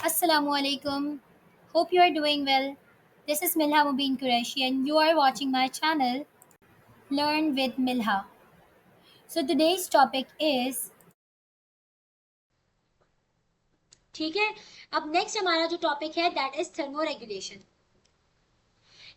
Assalamu alaikum. Hope you are doing well. This is Milha Mubin Qureshi and you are watching my channel Learn with Milha. So today's topic is ठीक है। अब next हमारा जो topic है that is thermo regulation.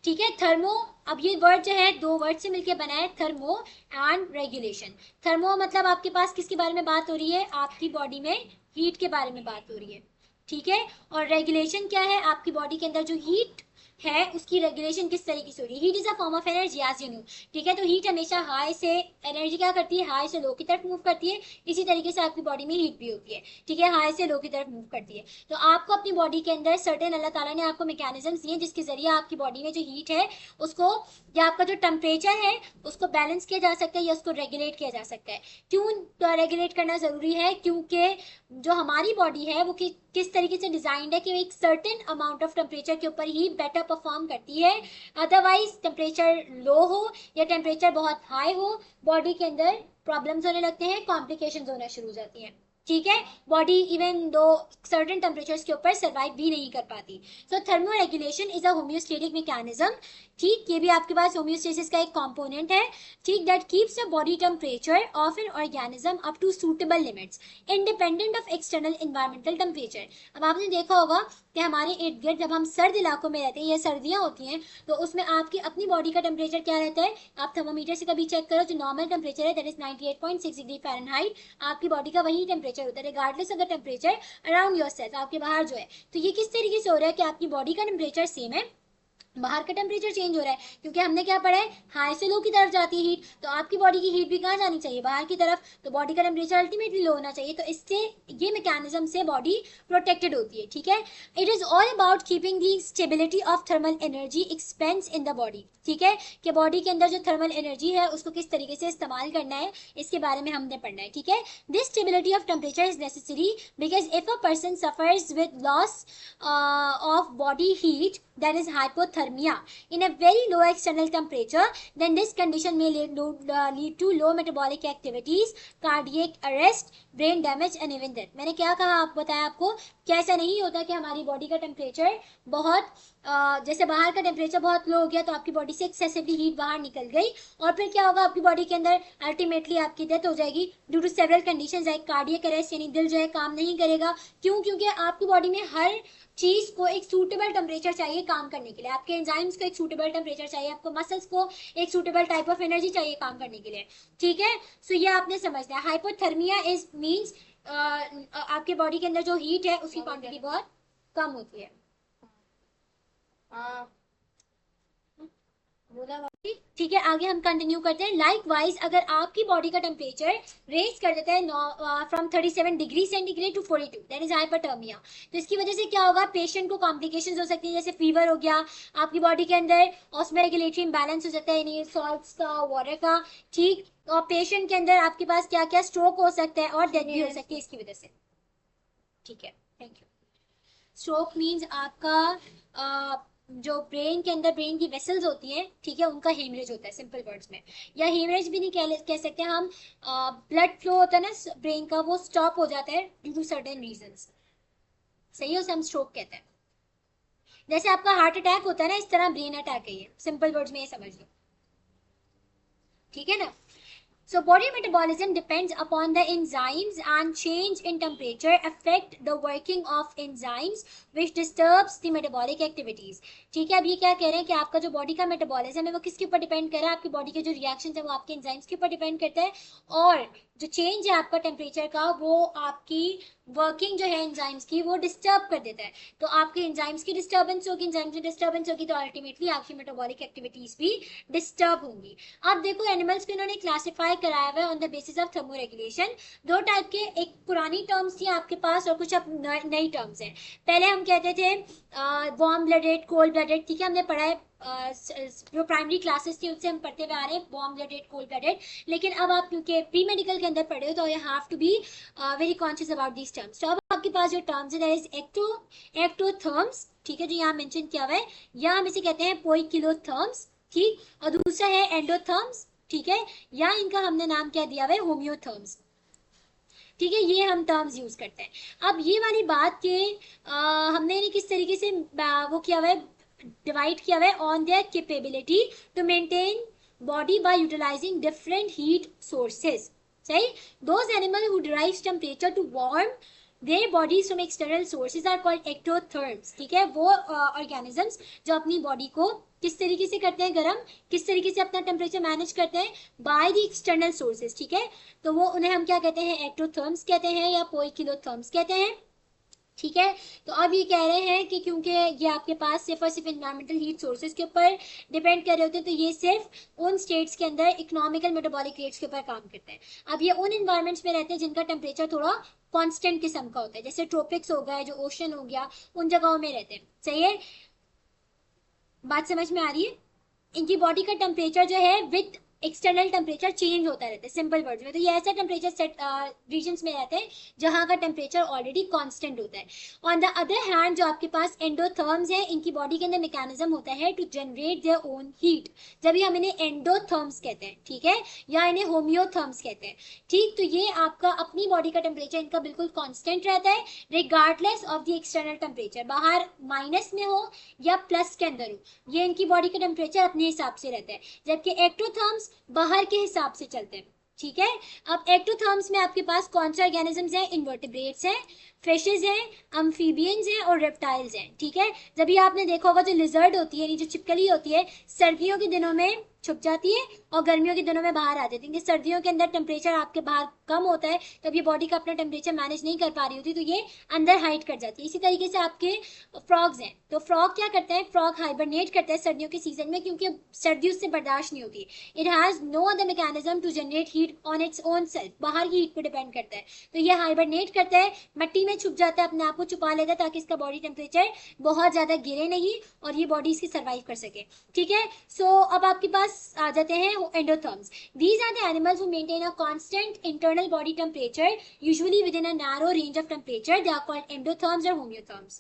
ठीक है, thermo, अब ये वर्ड जो है दो वर्ड से मिलकर बना है, थर्मो एंड रेगुलेशन। थर्मो मतलब आपके पास किसके बारे में बात हो रही है, आपकी बॉडी में हीट के बारे में बात हो रही है। ठीक है, और रेगुलेशन क्या है, आपकी बॉडी के अंदर जो हीट है उसकी रेगुलेशन किस तरीके से हो रही है। Heat is a form of energy as you know. ठीक है, तो हीट हमेशा हाई से एनर्जी क्या करती है, हाई से लो की तरफ मूव करती है। इसी तरीके से आपकी बॉडी में हीट भी होती है। ठीक है, हाई से लो की तरफ मूव करती है। तो आपको अपनी बॉडी के अंदर सर्टेन अल्लाह ताला ने आपको मैकेनिज्म्स दिए जिसके जरिए आपकी बॉडी में जो हीट है उसको, या आपका जो टेम्परेचर है उसको बैलेंस किया जा सकता है या उसको रेगुलेट किया जा सकता है। क्यों रेगुलेट करना जरूरी है, क्योंकि जो हमारी बॉडी है वो किस तरीके से डिजाइंड है कि एक सर्टेन अमाउंट ऑफ टेम्परेचर के ऊपर ही बेटर परफॉर्म करती है। अदरवाइज टेम्परेचर लो हो या टेम्परेचर बहुत हाई हो, बॉडी के अंदर प्रॉब्लम्स होने लगते हैं, कॉम्प्लिकेशंस होना शुरू हो जाती हैं। ठीक है, बॉडी इवन दो सर्टेन टेम्परेचर्स के ऊपर सर्वाइव भी नहीं कर पाती। So thermoregulation is a homeostatic mechanism. ठीक, ये भी आपके पास होम्योस्टेसिस का एक कंपोनेंट है। ठीक, that keeps the body temperature of an organism up to suitable limits independent of external environmental temperature. अब आपने देखा होगा कि हमारे इर्द गिर्द जब हम सर्द इलाकों में रहते हैं या सर्दियां होती हैं तो उसमें आपकी अपनी बॉडी का टेम्परेचर क्या रहता है, आप थर्मोमीटर से कभी चेक करो, जो नॉर्मल टेम्परेचर है दैट इज 98.6 डिग्री फ़ारेनहाइट, आपकी बॉडी का वही टेम्परेचर होता है regardless of the temperature around your self, आपके बाहर जो है। तो ये किस तरीके से हो रहा है कि आपकी बॉडी का टेम्परेचर सेम है, बाहर का टेम्परेचर चेंज हो रहा है, क्योंकि हमने क्या पढ़ा है, हाई से लो की तरफ जाती है हीट, तो आपकी बॉडी की हीट भी कहाँ जानी चाहिए, बाहर की तरफ। तो बॉडी का टेम्परेचर अल्टीमेटली लो होना चाहिए, तो इससे ये मैकेनिज्म से बॉडी प्रोटेक्टेड होती है। ठीक है, it is all about keeping the stability of thermal energy expense in the body. ठीक है, कि बॉडी के अंदर जो थर्मल एनर्जी है उसको किस तरीके से इस्तेमाल करना है, इसके बारे में हमने पढ़ना है। ठीक है, this stability of temperature is necessary because if a person suffers with loss of body heat, that is hypothermia, in a very low external temperature, then this condition may lead to low metabolic activities, cardiac arrest, brain damage and even death. मैंने क्या कहा, आप बताया आपको कि ऐसा नहीं होता कि हमारी बॉडी का टेम्परेचर बहुत जैसे बाहर का टेम्परेचर बहुत लो हो गया तो आपकी बॉडी से एक्सेसिवली हीट बाहर निकल गई और फिर क्या होगा, आपकी बॉडी के अंदर अल्टीमेटली आपकी डेथ हो जाएगी due to several conditions like cardiac arrest, यानी दिल जो है काम नहीं करेगा। क्यों, क्योंकि आपकी बॉडी में हर चीज को एक सूटेबल टेम्परेचर चाहिए काम करने के लिए, आपके एंजाइम्स को एक सूटेबल टेम्परेचर चाहिए, आपको मसल्स को एक सूटेबल टाइप ऑफ एनर्जी चाहिए काम करने के लिए। ठीक है, सो ये आपने समझना है। हाइपोथर्मिया इज मींस आपके बॉडी के अंदर जो हीट है उसकी क्वांटिटी बहुत कम होती है। ठीक है, आगे हम कंटिन्यू करते हैं। लाइक वाइज अगर आपकी बॉडी का टेम्परेचर रेज कर देता है from 37 degree centigrade to 42, that is hyperthermia, तो इसकी वजह से क्या होगा, पेशेंट को कॉम्प्लिकेशंस हो सकती है, जैसे फीवर हो गया, आपकी बॉडी के अंदर ऑस्मोरेगुलेटरी इम्बैलेंस हो सकता है, यानी सॉल्ट्स का, वाटर का। ठीक, और पेशेंट के अंदर आपके पास क्या क्या स्ट्रोक हो सकता है और डेथ भी हो सकती है इसकी वजह से। ठीक है, थैंक यू। स्ट्रोक मीन्स आपका जो ब्रेन के अंदर ब्रेन की वेसल्स होती हैं, ठीक है, उनका हेमरेज होता है सिंपल वर्ड्स में, या हेमरेज भी नहीं कह सकते हम, ब्लड फ्लो होता है ना ब्रेन का, वो स्टॉप हो जाता है ड्यू टू सर्टेन रीजंस। सही है, उसे हम स्ट्रोक कहते हैं। जैसे आपका हार्ट अटैक होता है ना, इस तरह ब्रेन अटैक है ये, सिंपल वर्ड्स में ये समझ लो। ठीक है ना। So body metabolism depends upon the enzymes and change in temperature affect the working of enzymes which disturbs the metabolic activities. ठीक है, अब ये क्या कह रहे हैं कि आपका जो बॉडी का मेटाबॉलिज्म है वो किसके ऊपर डिपेंड कर रहा है, आपकी बॉडी के जो रिएक्शंस है वो आपके एंजाइम्स के ऊपर डिपेंड करता है, और जो चेंज है आपका टेम्परेचर का वो आपकी वर्किंग जो है एंजाइम्स की वो डिस्टर्ब कर देता है। तो आपके एंजाइम्स की डिस्टर्बेंस होगी, एंजाइम्स की डिस्टर्बेंस होगी तो अल्टीमेटली आपकी मेटाबॉलिक एक्टिविटीज भी डिस्टर्ब होंगी। अब देखो एनिमल्स को इन्होंने क्लासिफाई कराया हुआ है on the basis of thermoregulation. दो टाइप के, एक पुरानी टर्म्स थी आपके पास और कुछ अब नई टर्म्स हैं। पहले हम कहते थे वार्म ब्लडेड, कोल्ड ब्लडेड। ठीक है, हमने पढ़ा है जो प्राइमरी क्लासेस थी उससे हम पढ़ते हुए आ रहे हैं वार्म ब्लडेड, कोल्ड ब्लडेड। लेकिन अब आप क्योंकि प्री मेडिकल के अंदर पढ़े हो तो you have to be very conscious about these terms. तो अब आपके पास जो टर्म्स है दैट इज एक्टोथर्म्स, ठीक है, जो यहाँ मेंशन किया हुआ है, या हम इसे कहते हैं पोइकिलोथर्म्स। ठीक, और दूसरा है एंडोथर्म्स। ठीक है, या इनका हमने नाम क्या दिया हुआ है, होम्योथर्म्स। ठीक है, ये हम टर्म्स यूज करते हैं। अब ये वाली बात के हमने किस तरीके से वो किया हुआ है, डिवाइड किया हुआ है on their capability to maintain body by utilising different heat sources. सही, those animal who derive temperature to warm their bodies from external sources are called ectotherms। ठीक है, वो ऑर्गेनिजम्स जो अपनी बॉडी को किस तरीके से करते हैं गर्म, किस तरीके से अपना टेम्परेचर मैनेज करते हैं बाय द एक्सटर्नल सोर्सेज। ठीक है, तो वो उन्हें हम क्या कहते हैं, एक्टोथर्म्स कहते हैं या पोइकिलोथर्म्स कहते हैं। ठीक है, तो अब ये कह रहे हैं कि क्योंकि ये आपके पास सिर्फ और सिर्फ इन्वायरमेंटल हीट सोर्सेज के ऊपर डिपेंड कर रहे होते हैं, तो ये सिर्फ उन स्टेट्स के अंदर इकोनॉमिकल मेटाबॉलिक रेट्स के ऊपर काम करते हैं। अब ये उन इन्वायरमेंट्स में रहते हैं जिनका टेम्परेचर थोड़ा कांस्टेंट किस्म का होता है, जैसे ट्रॉपिक्स हो गया, जो ओशन हो गया, उन जगहों में रहते हैं। सही है, बात समझ में आ रही है? इनकी बॉडी का टेम्परेचर जो है विद एक्सटर्नल टेम्परेचर चेंज होता रहता है सिंपल वर्ड्स में। तो ये ऐसा टेम्परेचर सेट रीजन्स में रहते हैं जहां का टेम्परेचर ऑलरेडी कांस्टेंट होता है। ऑन द अदर हैंड जो आपके पास एंडोथर्म्स है, इनकी बॉडी के अंदर मैकेनिज्म होता है to generate their own heat, जब हम इन्हें एंडोथर्म्स कहते हैं। ठीक है, या इन्हें होम्योथर्म्स कहते हैं। ठीक, तो ये आपका अपनी बॉडी का टेम्परेचर इनका बिल्कुल कांस्टेंट रहता है regardless of the external temperature, बाहर माइनस में हो या प्लस के अंदर हो, ये इनकी बॉडी का टेम्परेचर अपने हिसाब से रहता है, जबकि एक्टोथर्म्स बाहर के हिसाब से चलते हैं। ठीक है, अब एक्टोथर्म्स में आपके पास कौन से ऑर्गेनिजम्स हैं, इन्वर्टिब्रेट्स हैं, फिशेज हैं, अम्फीबियंस हैं और रेप्टाइल्स हैं। ठीक है, जब ये आपने देखा होगा जो लिजर्ड होती है, जो छिपकली होती है, सर्दियों के दिनों में छुप जाती है और गर्मियों के दिनों में बाहर आ जाती है। सर्दियों के अंदर टेम्परेचर आपके बाहर कम होता है, तब ये बॉडी का अपना टेम्परेचर मैनेज नहीं कर पा रही होती, तो ये अंदर हाइड कर जाती है। इसी तरीके से आपके फ्रॉग्स हैं, तो फ्रॉग क्या करते हैं, फ्रॉग हाइबरनेट करते हैं सर्दियों के सीजन में, क्योंकि सर्दी उससे बर्दाश्त नहीं होती। It has no other mechanism to generate heat on its own self, बाहर की हीट पर डिपेंड करता है। तो ये हाइबरनेट करता है, मिट्टी में छुप जाता है, अपने आप को छुपा लेता है ताकि इसका बॉडी टेम्परेचर बहुत ज्यादा गिरे नहीं और ये बॉडी इसकी सर्वाइव कर सके। ठीक है, सो अब आपके पास आ जाते हैं endotherms. These are the animals who maintain a constant internal body temperature, usually within a narrow range of temperature. They are called endotherms or homeotherms.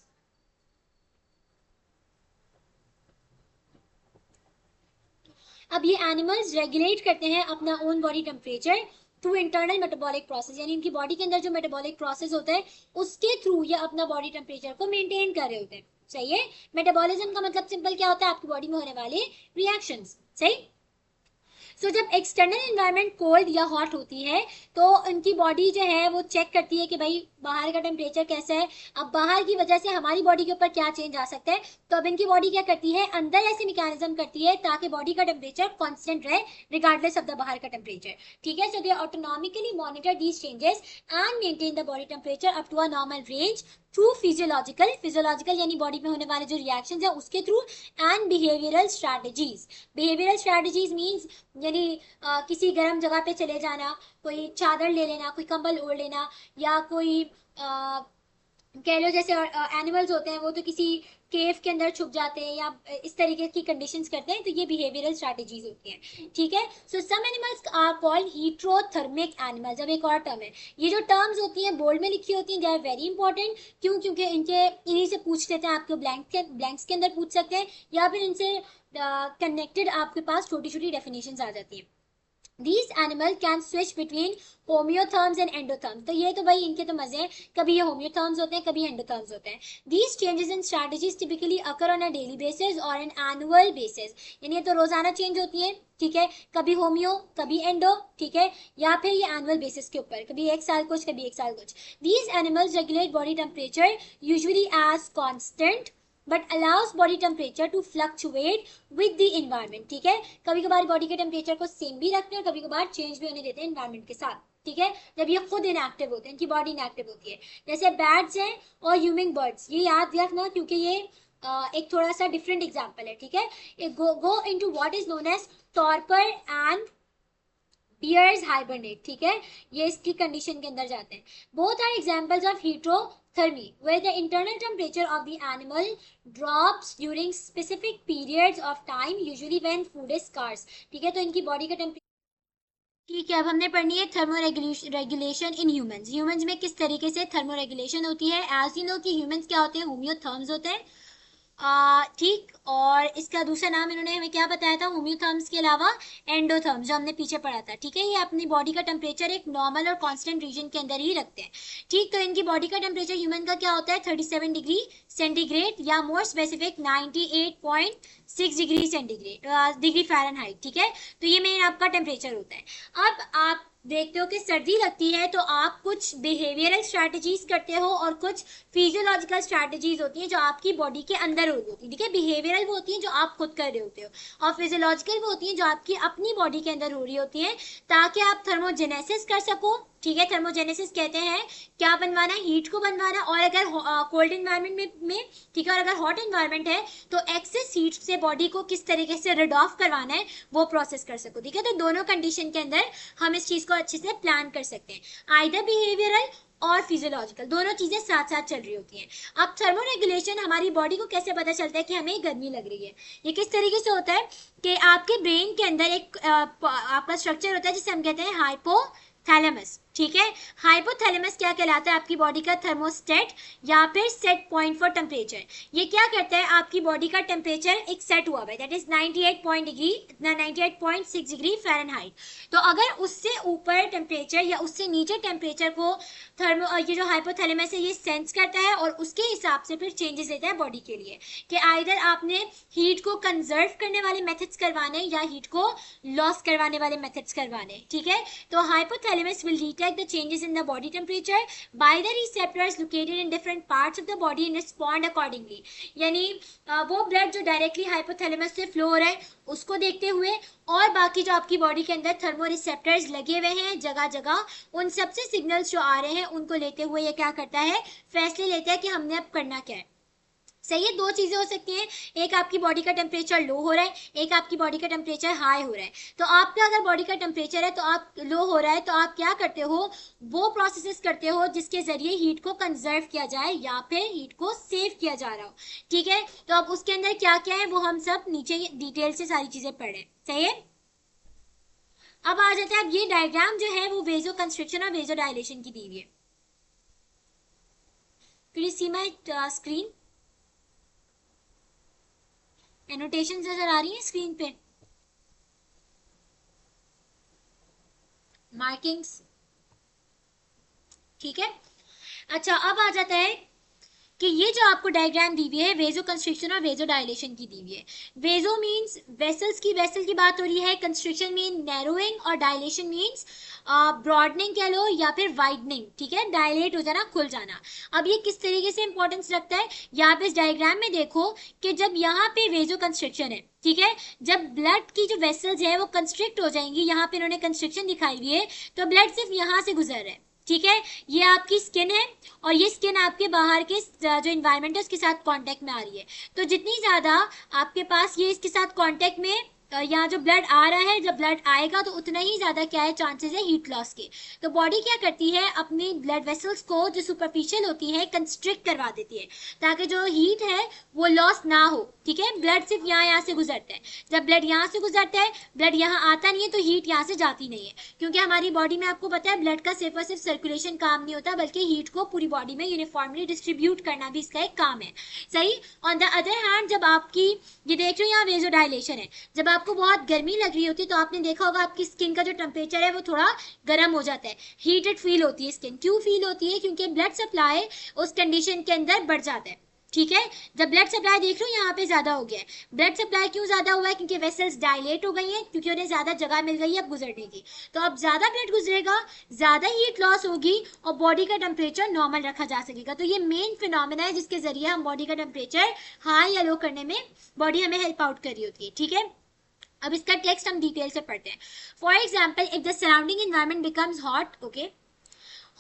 अब ये एनिमल्स रेगुलेट करते हैं अपना own body temperature through internal metabolic process, यानी इनकी body के अंदर जो मेटाबॉलिक प्रोसेस होता है उसके थ्रू ये अपना बॉडी टेम्परेचर को मेंटेन कर रहे होते हैं। सही है, मेटाबॉलिज्म का मतलब सिंपल क्या होता है, आपकी बॉडी में होने वाले रिएक्शंस। सही, सो जब एक्सटर्नल इन्वायरमेंट कोल्ड या हॉट होती है तो इनकी बॉडी जो है वो चेक करती है कि भाई बाहर का टेम्परेचर कैसा है, अब बाहर की वजह से हमारी बॉडी के ऊपर क्या चेंज आ सकता है। तो अब इनकी बॉडी क्या करती है, अंदर ऐसे मैकेनिज्म करती है ताकि बॉडी का टेम्परेचर कांस्टेंट रहे रिगार्डलेस ऑफ द बाहर का टेम्परेचर। ठीक है, so they autonomically monitor these changes and maintain the body temperature up to a normal range through physiological यानी बॉडी में होने वाले जो रिएक्शंस है उसके through, and behavioural strategies. Behavioural strategies means यानी किसी गर्म जगह पे चले जाना, कोई चादर ले लेना, कोई कंबल ओढ़ लेना, या कोई कह लो जैसे एनिमल्स होते हैं वो तो किसी केव के अंदर छुप जाते हैं या इस तरीके की कंडीशंस करते हैं, तो ये बिहेवियरल स्ट्रैटेजीज होती हैं। ठीक है, so some animals are called heterothermic animals. अब एक और टर्म है, ये जो टर्म्स होती हैं बोल्ड में लिखी होती हैं, दे आर वेरी इंपॉर्टेंट। क्यों, क्योंकि इन्हीं से पूछ लेते हैं, आपके ब्लैंक्स के अंदर पूछ सकते हैं या फिर इनसे कनेक्टेड आपके पास छोटी छोटी डेफिनेशंस आ जाती हैं। These animals can switch between homeotherms and endotherms. तो ये तो भाई इनके तो मजे हैं, कभी ये homeotherms होते हैं, कभी endotherms होते हैं। These changes in strategies typically occur on a daily basis or an annual basis. यानी ये तो रोजाना चेंज होती है। ठीक है, कभी होमियो कभी एंडो। ठीक है, या फिर ये एनुअल बेसिस के ऊपर, कभी एक साल कुछ कभी एक साल कुछ। These animals regulate body temperature usually as constant but allows body temperature to fluctuate with the environment. ठीक है, कभी कभार बॉडी के टेम्परेचर को सेम भी रखते हैं और कभी कभार चेंज भी होने देते हैं एनवायरमेंट के साथ। ठीक है, जब ये खुद इनएक्टिव होते हैं, इनकी बॉडी इनएक्टिव होती है, जैसे बैट्स हैं और ह्यूमिंग बर्ड्स, ये याद रखना क्योंकि ये एक थोड़ा सा डिफरेंट एग्जाम्पल है। ठीक है, go into what is known as torpor and bears hibernate. ठीक है, ये इसकी कंडीशन के अंदर जाते हैं। Both are examples of heterothermy where the internal temperature of the animal drops during specific periods of time, usually when food is scarce. ठीक है, तो इनकी बॉडी का टेम्परेचर। ठीक है, अब हमने पढ़नी है thermo regulation in humans. Humans में किस तरीके से थर्मो रेगुलेशन होती है। एज यू नो कि ह्यूमंस क्या होते हैं, होम्योथर्म्स होते हैं। ठीक। और इसका दूसरा नाम इन्होंने हमें क्या बताया था होम्योथर्म्स के अलावा? एंडोथर्म्स, जो हमने पीछे पढ़ा था। ठीक है, ये अपनी बॉडी का टेम्परेचर एक नॉर्मल और कांस्टेंट रीजन के अंदर ही रखते हैं। ठीक, तो इनकी बॉडी का टेम्परेचर ह्यूमन का क्या होता है? 37 डिग्री सेंटीग्रेड, या more specific 98.6 degree centigrade, degree Fahrenheit. ठीक है, तो ये मेन आपका टेम्परेचर होता है। अब आप देखते हो कि सर्दी लगती है तो आप कुछ बिहेवियरल स्ट्रैटेजीज करते हो और कुछ फिजियोलॉजिकल स्ट्रैटेजीज होती हैं जो आपकी बॉडी के अंदर हो रही होती है। ठीक है, बिहेवियरल वो होती हैं जो आप खुद कर रहे होते हो, और फिजियोलॉजिकल वो होती हैं जो आपकी अपनी बॉडी के अंदर हो रही होती हैं, ताकि आप थर्मोजेनेसिस कर सको। ठीक है, थर्मोजेनेसिस कहते हैं क्या बनवाना? हीट को बनवाना। और अगर कोल्ड इन्वायरमेंट में ठीक है, और अगर हॉट इन्वायरमेंट है तो एक्सेस हीट से बॉडी को किस तरीके से रिड ऑफ करवाना है वो प्रोसेस कर सको। ठीक है, तो दोनों कंडीशन के अंदर हम इस चीज को अच्छे से प्लान कर सकते हैं। आइदर बिहेवियरल और फिजियोलॉजिकल, दोनों चीजें साथ साथ चल रही होती हैं। अब थर्मोरेगुलेशन हमारी बॉडी को कैसे पता चलता है कि हमें गर्मी लग रही है? ये किस तरीके से होता है कि आपके ब्रेन के अंदर एक आपका स्ट्रक्चर होता है जिसे हम कहते हैं हाइपोथैलेमस। ठीक है, हाइपोथैलेमस क्या कहलाता है? आपकी बॉडी का थर्मोस्टेट या फिर सेट पॉइंट फॉर टेम्परेचर। ये क्या करता है? आपकी बॉडी का टेम्परेचर एक सेट हुआ है, दैट इज 98.6 डिग्री फ़ारेनहाइट। तो अगर उससे ऊपर टेम्परेचर या उससे नीचे टेम्परेचर को ये जो हाइपोथैलेमस है ये सेंस करता है, और उसके हिसाब से फिर चेंजेस देता है बॉडी के लिए कि आइदर आपने हीट को कंजर्व करने वाले मेथड्स करवाने या हीट को लॉस करवाने वाले मेथड्स करवाने। ठीक है, तो hypothalamus will detect the changes in the body temperature by the receptors located in different parts of the body and respond accordingly। यानी वो ब्लड जो डायरेक्टली हाइपोथैलेमस से फ्लो हो रहा है उसको देखते हुए, और बाकी जो आपकी बॉडी के अंदर थर्मो रिसेप्टर्स लगे हुए हैं जगह जगह, उन सबसे सिग्नल्स जो आ रहे हैं उनको लेते हुए ये क्या करता है? फैसले लेता है कि हमने अब करना क्या है। सही है, दो चीजें हो सकती हैं, एक आपकी बॉडी का टेम्परेचर लो हो रहा है, एक आपकी बॉडी का टेम्परेचर हाई हो रहा है। तो आपका अगर बॉडी का टेम्परेचर है तो आप लो हो रहा है तो आप क्या करते हो? वो प्रोसेसेस करते हो जिसके जरिए हीट को कंजर्व किया जाए या फिर हीट को सेव किया जा रहा हो। ठीक है, तो अब उसके अंदर क्या क्या है वो हम सब नीचे डिटेल से सारी चीजें पढ़ें। सही है, अब आ जाता है, अब ये डायग्राम जो है वो वेजो कंस्ट्रिक्शन और वेजो डायलेशन की दी हुई है। Could you see my screen? Annotation नजर आ रही है स्क्रीन पे? मार्किंग्स? ठीक है, अच्छा अब आ जाता है कि ये जो आपको डायग्राम दी हुई है वेजो कंस्ट्रिक्शन और वेजो डायलेशन की दी हुई है। वेजो मींस वेसल की बात हो रही है, कंस्ट्रिक्शन मीन नैरोइंग, और डायलेशन मींस ब्रॉडनिंग कह लो या फिर वाइडनिंग। ठीक है, डायलेट हो जाना, खुल जाना। अब ये किस तरीके से इंपॉर्टेंस रखता है? यहाँ पे इस डायग्राम में देखो कि जब यहाँ पे वेजो कंस्ट्रिक्शन है, ठीक है, जब ब्लड की जो वेसल्स है वो कंस्ट्रिक्ट हो जाएंगी, यहाँ पे इन्होंने कंस्ट्रिक्शन दिखाई हुई है, तो ब्लड सिर्फ यहाँ से गुजर रहा है। ठीक है, ये आपकी स्किन है और ये स्किन आपके बाहर के जो इन्वायरमेंट है उसके साथ कांटेक्ट में आ रही है। तो जितनी ज्यादा आपके पास ये इसके साथ कांटेक्ट में यहाँ जो ब्लड आ रहा है, जब ब्लड आएगा तो उतना ही ज्यादा क्या है चांसेस है हीट लॉस के। तो बॉडी क्या करती है? अपनी ब्लड वेसल्स को जो सुपरफिशियल होती है कंस्ट्रिक्ट करवा देती है ताकि जो हीट है वो लॉस ना हो। ठीक है, ब्लड सिर्फ यहाँ से गुजरता है, जब ब्लड यहाँ से गुजरता है, ब्लड यहाँ आता नहीं है तो हीट यहाँ से जाती नहीं है, क्योंकि हमारी बॉडी में आपको पता है ब्लड का सिर्फ और सिर्फ सर्कुलेशन काम नहीं होता, बल्कि हीट को पूरी बॉडी में यूनिफॉर्मली डिस्ट्रीब्यूट करना भी इसका एक काम है। सही। ऑन द अदर हैंड जब आपकी ये देख रहे हो यहाँ वेजो डायलेशन है, जब आपको बहुत गर्मी लग रही होती है तो आपने देखा होगा आपकी स्किन का जो टेम्परेचर है वो थोड़ा गर्म हो जाता है, हीटेड फील होती है स्किन। क्यों फील होती है? क्योंकि ब्लड सप्लाई उस कंडीशन के अंदर बढ़ जाता है। ठीक है, जब ब्लड सप्लाई देख रहे हो यहाँ पे ज्यादा हो गया है। ब्लड सप्लाई क्यों ज्यादा हुआ है? क्योंकि वेसल्स डायलेट हो गई हैं, क्योंकि उन्हें ज्यादा जगह मिल गई है अब गुजरने की। तो अब ज्यादा ब्लड गुजरेगा, ज्यादा हीट लॉस होगी और बॉडी का टेम्परेचर नॉर्मल रखा जा सकेगा। तो ये मेन फिनोमिना है जिसके जरिए हम बॉडी का टेम्परेचर हाई या लो करने में बॉडी हमें हेल्प आउट कर रही होती है। ठीक है, अब इसका टेक्स्ट हम डिटेल से पढ़ते हैं। For example, if the surrounding environment becomes hot, okay,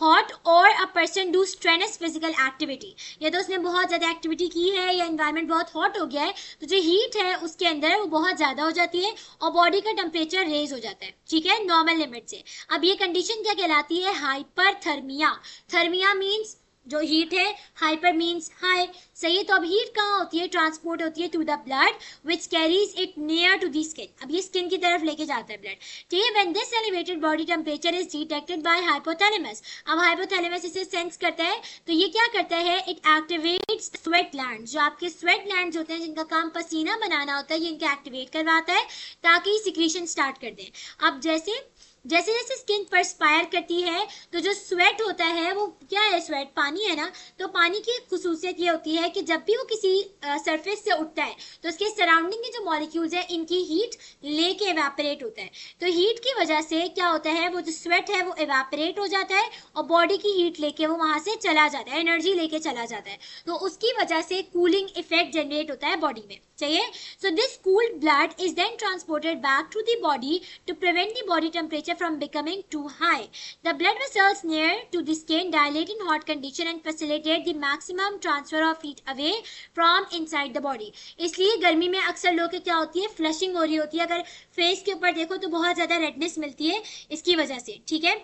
hot और a person do strenuous physical activity, या तो उसने बहुत ज्यादा एक्टिविटी की है या एनवायरमेंट बहुत हॉट हो गया है, तो जो हीट है उसके अंदर वो बहुत ज्यादा हो जाती है और बॉडी का टेम्परेचर रेज हो जाता है। ठीक है, नॉर्मल लिमिट से। अब ये कंडीशन क्या कहलाती है? हाइपरथर्मिया। थर्मिया मीन्स जो हीट है, हाइपर मीन्स हाई, सही है। तो अब हीट कहाँ होती है, ट्रांसपोर्ट होती है through the blood which carries it near to the skin, अब ये स्किन की तरफ लेके जाता है ब्लड, ठीक है। When this elevated body temperature is detected by hypothalamus, अब हाइपोथैलेमस इसे सेंस करता है, तो ये क्या करता है, इट एक्टिवेट्स स्वेट ग्लैंड, जो आपके स्वेट ग्लैंड होते हैं जिनका काम पसीना बनाना होता है, ये इनके एक्टिवेट करवाता है ताकि सिक्रीशन स्टार्ट कर दें। अब जैसे जैसे जैसे स्किन परस्पायर करती है, तो जो स्वेट होता है वो क्या है, स्वेट पानी है ना, तो पानी की खुसूसियत ये होती है कि जब भी वो किसी सरफेस से उठता है तो उसके सराउंडिंग के जो मॉलिक्यूल्स है इनकी हीट लेके एवेपोरेट होता है, तो हीट की वजह से क्या होता है, वो जो स्वेट है वो एवेपोरेट हो जाता है और बॉडी की हीट लेके वो वहां से चला जाता है, एनर्जी लेके चला जाता है, तो उसकी वजह से कूलिंग इफेक्ट जनरेट होता है बॉडी में, चाहिए। So this cooled blood is then transported back to the body to prevent the body temperature from becoming too high. The blood vessels near to the skin dilate in hot condition and facilitate the maximum transfer of heat away from inside the body. इसलिए गर्मी में अक्सर लोगों के क्या होती है, flushing हो रही होती है, अगर फेस के ऊपर देखो तो बहुत ज्यादा रेडनेस मिलती है इसकी वजह से, ठीक है।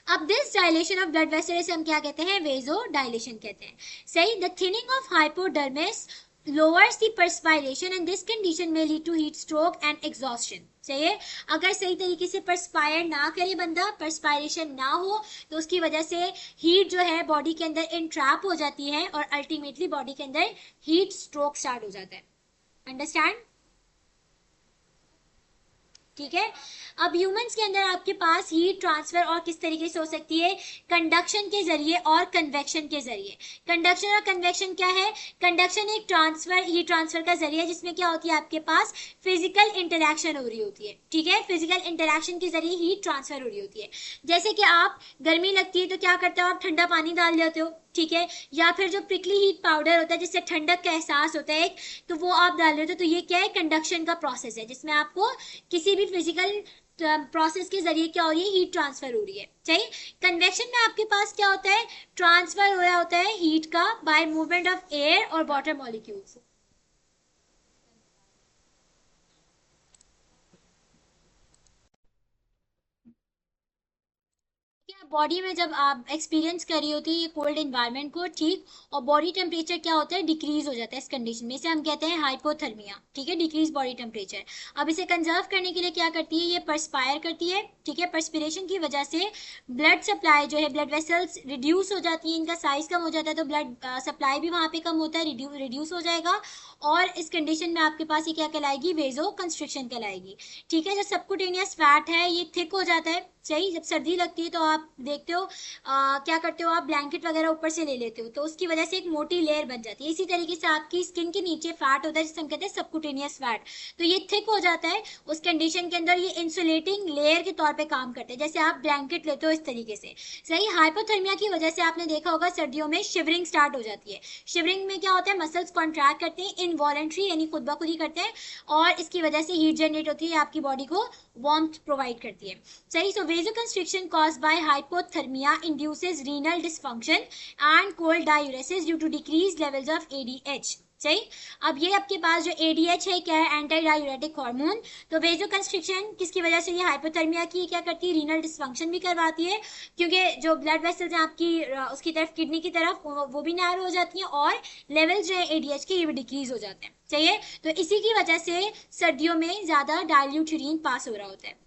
अब this dilation of blood vessel से हम क्या कहते हैं, वेजो डायलेशन कहते हैं, सही। The thinning of hypodermis lowers the perspiration and this condition may lead to heat stroke and exhaustion, चाहिए। अगर सही तरीके से परस्पायर ना करे बंदा, परस्पायरेशन ना हो, तो उसकी वजह से हीट जो है बॉडी के अंदर इंट्रैप हो जाती है और अल्टीमेटली बॉडी के अंदर हीट स्ट्रोक स्टार्ट हो जाता है, अंडरस्टैंड, ठीक है। अब ह्यूमंस के अंदर आपके पास हीट ट्रांसफर और किस तरीके से हो सकती है, कंडक्शन के जरिए और कन्वेक्शन के जरिए। कंडक्शन और कन्वेक्शन क्या है, कंडक्शन एक ट्रांसफर, हीट ट्रांसफर का जरिए जिसमें क्या होती है, आपके पास फिजिकल इंटरेक्शन हो रही होती है, ठीक है, फिजिकल इंटरेक्शन के जरिए हीट ट्रांसफर हो रही होती है। जैसे कि आप गर्मी लगती है तो क्या करते हो, आप ठंडा पानी डाल लेते हो, ठीक है, या फिर जो प्रिकली हीट पाउडर होता है जिससे ठंडक का एहसास होता है, तो वो आप डाल रहे हो, तो ये क्या है, कंडक्शन का प्रोसेस है जिसमें आपको किसी भी फिजिकल प्रोसेस के जरिए क्या हो रही है, हीट ट्रांसफर हो रही है, चाहिए। कन्वेक्शन में आपके पास क्या होता है, ट्रांसफर हो रहा होता है हीट का बाय मूवमेंट ऑफ एयर और वाटर मॉलिक्यूल्स, बॉडी में जब आप एक्सपीरियंस कर रही होती है ये कोल्ड इन्वायरमेंट को, ठीक, और बॉडी टेम्परेचर क्या होता है, डिक्रीज हो जाता है इस कंडीशन में, इसे हम कहते हैं हाइपोथर्मिया, ठीक है, डिक्रीज बॉडी टेम्परेचर। अब इसे कंजर्व करने के लिए क्या करती है, ये परस्पायर करती है, ठीक है, परस्पिरेशन की वजह से ब्लड सप्लाई जो है, ब्लड वेसल्स रिड्यूस हो जाती है, इनका साइज कम हो जाता है, तो ब्लड सप्लाई भी वहां पे कम होता है, रिड्यूस हो जाएगा, और इस कंडीशन में आपके पास ये क्या कहलाएगी, वेजो कंस्ट्रिक्शन कहलाएगी, ठीक है। जो सबकुटेनियस फैट है ये थिक हो जाता है, सही। जब सर्दी लगती है तो आप देखते हो क्या करते हो, आप ब्लैंकेट वगैरह ऊपर से ले लेते हो, तो उसकी वजह से एक मोटी लेयर बन जाती है, इसी तरीके से आपकी स्किन के नीचे फैट होता है जिसे हम कहते हैं सबकुटेनियस फैट, तो ये थिक हो जाता है, उस कंडीशन के अंदर ये इंसुलेटिंग लेयर के तौर पे काम करते हैं, जैसे आप ब्लैंकेट लेते हो इस तरीके से, सही। हाइपोथर्मिया की वजह से आपने देखा होगा सर्दियों में शिवरिंग स्टार्ट हो जाती है, शिवरिंग में क्या होता है, मसल्स कॉन्ट्रैक्ट करते हैं, इनवॉलेंट्री यानी खुद ब खुद ही करते हैं, और इसकी वजह से हीट जनरेट होती है, आपकी बॉडी को वार्मथ प्रोवाइड करती है, सही। सो vasoconstriction caused by hypothermia induces renal dysfunction and cold diuresis due to decreased levels of ADH, सही। अब ये आपके पास जो ADH है क्या है, एंटी डायूरेटिक हार्मोन, तो वेजोकंस्ट्रिक्शन किसकी वजह से, ये हाइपोथर्मिया की क्या करती है, रीनल डिस्फंक्शन भी करवाती है, क्योंकि जो ब्लड वेसल्स हैं आपकी उसकी तरफ, किडनी की तरफ, वो भी नैरो हो जाती हैं, और लेवल जो है ADH के ये भी डिक्रीज हो जाते हैं, चाहिए। तो इसी की वजह से सर्दियों में ज्यादा डाइल्यूट यूरिन पास हो रहा होता है,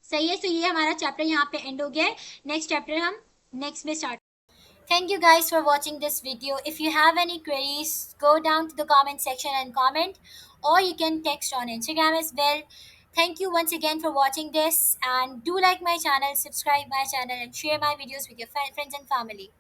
सही है। तो ये हमारा चैप्टर यहाँ पे एंड हो गया है, नेक्स्ट चैप्टर हम नेक्स्ट में start. Thank you guys for watching this video. If you have any queries, go down to the comment section and comment, or you can text on Instagram as well. Thank you once again for watching this, and do like my channel, subscribe my channel, and share my videos with your friends and family.